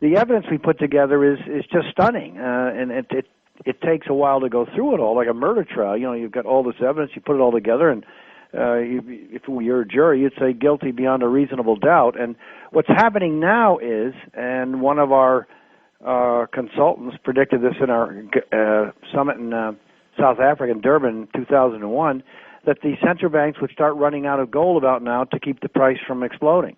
the evidence we put together is just stunning, and it takes a while to go through it all, like a murder trial. You know, you've got all this evidence, you put it all together, and if you're a jury, you'd say guilty beyond a reasonable doubt. And what's happening now is, and one of our consultants predicted this in our summit in South Africa, in Durban, in 2001, that the central banks would start running out of gold about now to keep the price from exploding.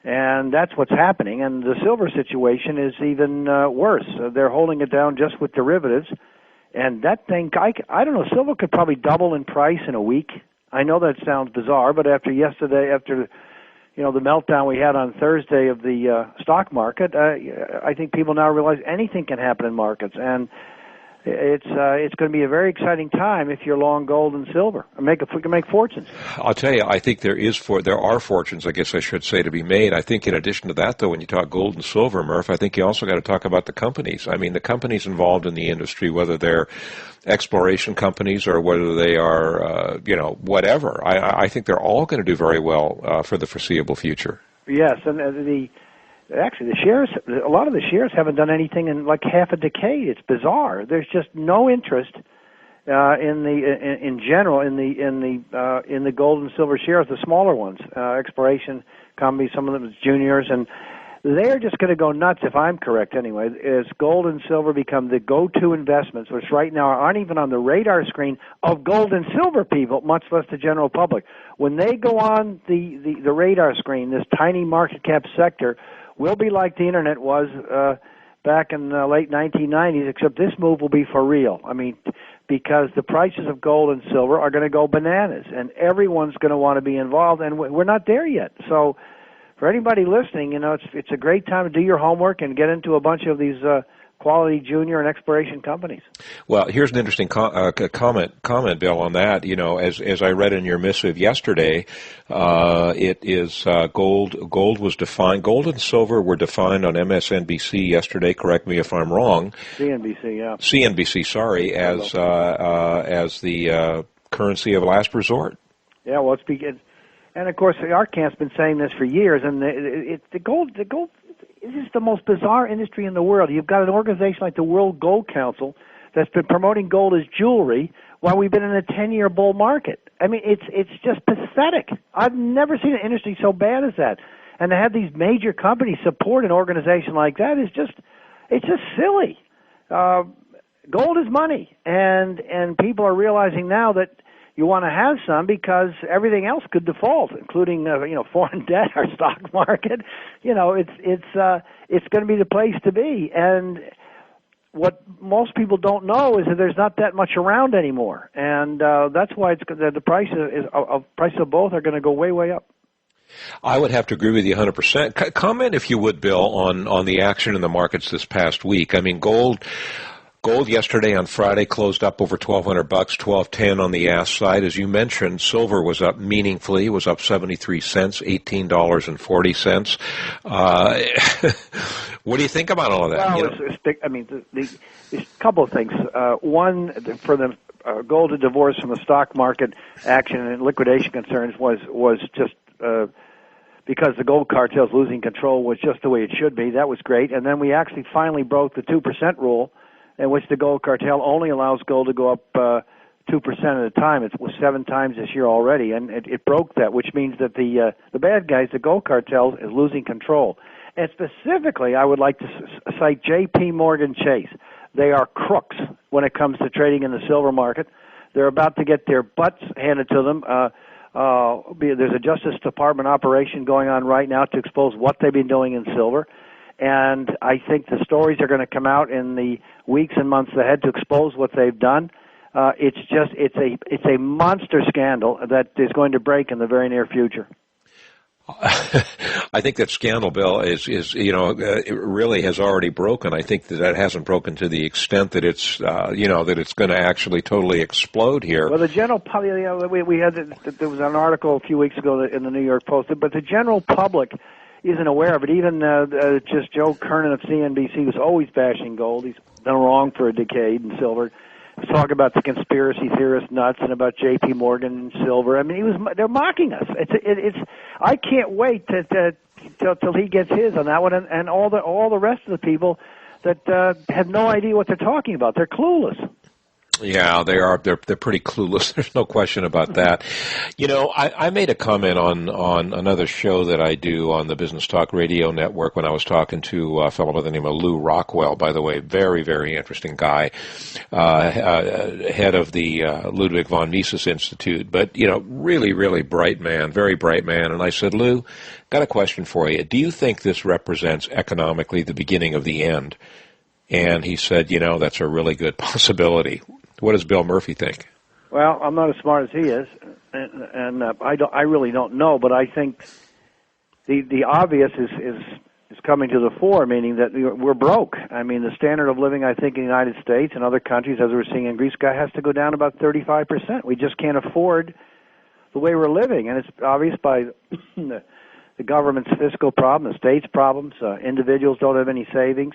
And that's what's happening. And the silver situation is even worse. They're holding it down just with derivatives. And that thing, I don't know, silver could probably double in price in a week. I know that sounds bizarre, but after the meltdown we had on Thursday of the stock market, I think people now realize anything can happen in markets, and it's going to be a very exciting time if you're long gold and silver. We can make fortunes. I'll tell you, I think there are fortunes, I guess I should say, to be made. I think in addition to that, though, when you talk gold and silver, Murph, I think you also got to talk about the companies. I mean, the companies involved in the industry, whether they're exploration companies or whether they are, whatever. I think they're all going to do very well for the foreseeable future. Yes, and actually, the shares, a lot of the shares haven't done anything in like half a decade. It's bizarre. There's just no interest in general in the gold and silver shares, the smaller ones, exploration companies, some of them as juniors, and they're just going to go nuts, if I'm correct anyway, as gold and silver become the go-to investments, which right now aren't even on the radar screen of gold and silver people, much less the general public. When they go on the radar screen, this tiny market cap sector will be like the Internet was back in the late 1990s, except this move will be for real. I mean, because the prices of gold and silver are going to go bananas, and everyone's going to want to be involved, and we're not there yet. So for anybody listening, it's a great time to do your homework and get into a bunch of these quality junior and exploration companies. Well, here's an interesting comment, Bill, on that. As I read in your missive yesterday, it is gold was defined. Gold and silver were defined on MSNBC yesterday. Correct me if I'm wrong. CNBC, yeah. CNBC, sorry, as the currency of last resort. Yeah, well, and of course, our camp's been saying this for years, and the gold. This is the most bizarre industry in the world. You've got an organization like the World Gold Council that's been promoting gold as jewelry while we've been in a 10-year bull market. I mean, it's just pathetic. I've never seen an industry so bad as that. And to have these major companies support an organization like that is just silly. Gold is money, and people are realizing now that you want to have some because everything else could default, including foreign debt, our stock market. It's going to be the place to be. And what most people don't know is that there's not that much around anymore, and that's why the prices of both are going to go way, way up. I would have to agree with you 100%. Comment, if you would, Bill, on the action in the markets this past week. I mean, Gold yesterday on Friday closed up over $1,200, $1,210 on the ask side. As you mentioned, silver was up meaningfully. It was up 73 cents, $18.40. What do you think about all of that? Well, there's a couple of things. One, for the gold to divorce from the stock market action and liquidation concerns was just because the gold cartel's losing control was just the way it should be. That was great. And then we actually finally broke the 2% rule, in which the gold cartel only allows gold to go up 2% at a time. It was 7 times this year already, and it broke that, which means that the bad guys, the gold cartel, is losing control. And specifically, I would like to cite J.P. Morgan Chase. They are crooks when it comes to trading in the silver market. They're about to get their butts handed to them. There's a Justice Department operation going on right now to expose what they've been doing in silver. And I think the stories are going to come out in the weeks and months ahead to expose what they've done. It's a monster scandal that is going to break in the very near future. I think that scandal, Bill, is it really has already broken. I think that hasn't broken to the extent that it's that it's going to actually totally explode here. Well, the general public, there was an article a few weeks ago in the New York Post, but the general public isn't aware of it. Even just Joe Kernan of CNBC was always bashing gold. He's been wrong for a decade in silver. He was talking about the conspiracy theorist nuts and about J.P. Morgan and silver. I mean, they're mocking us. I can't wait to till he gets his on that one, and all the rest of the people that have no idea what they're talking about. They're clueless. Yeah, they are. They're pretty clueless. There's no question about that. You know, I made a comment on another show that I do on the Business Talk Radio Network when I was talking to a fellow by the name of Lou Rockwell. By the way, very, very interesting guy, head of the Ludwig von Mises Institute. But you know, really, really bright man, very bright man. And I said, Lou, got a question for you. Do you think this represents economically the beginning of the end? And he said, you know, that's a really good possibility. What does Bill Murphy think? Well, I'm not as smart as he is, and I really don't know. But I think the obvious is coming to the fore, meaning that we're broke. I mean, the standard of living, I think, in the United States and other countries, as we're seeing in Greece, has to go down about 35%. We just can't afford the way we're living, and it's obvious by the government's fiscal problem, the state's problems. Individuals don't have any savings.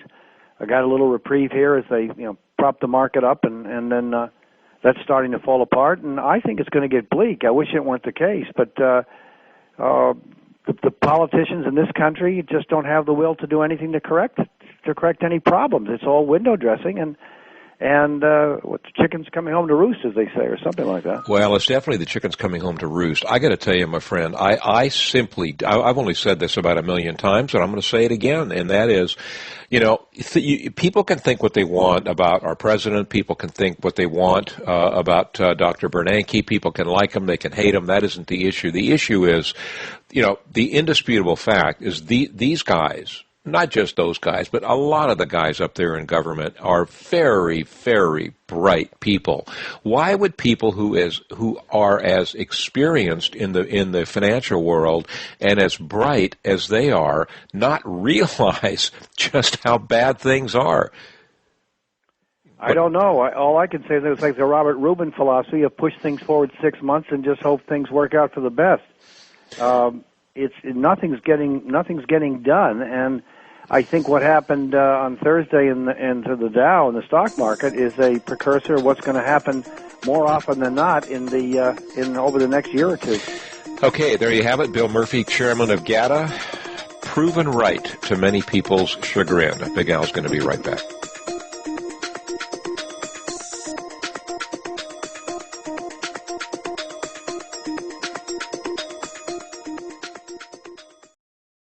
I got a little reprieve here as they, prop the market up, and then that's starting to fall apart. And I think it's going to get bleak. I wish it weren't the case, but the politicians in this country just don't have the will to do anything to correct any problems. It's all window dressing and what the chicken's coming home to roost, as they say, or something like that. Well, it's definitely the chicken's coming home to roost. I got to tell you, my friend, I've only said this about 1 million times, and I'm going to say it again, and that is, people can think what they want about our president. People can think what they want about Dr. Bernanke. People can like him. They can hate him. That isn't the issue. The issue is, the indisputable fact is these guys, not just those guys, but a lot of the guys up there in government are very, very bright people. Why would people who are as experienced in the financial world and as bright as they are not realize just how bad things are? I don't know. All I can say is it's like the Robert Rubin philosophy of push things forward 6 months and just hope things work out for the best. Nothing's getting done, and I think what happened on Thursday into the Dow and the stock market is a precursor of what's going to happen more often than not in over the next year or two. Okay, there you have it. Bill Murphy, chairman of GATA, proven right to many people's chagrin. Big Al's going to be right back.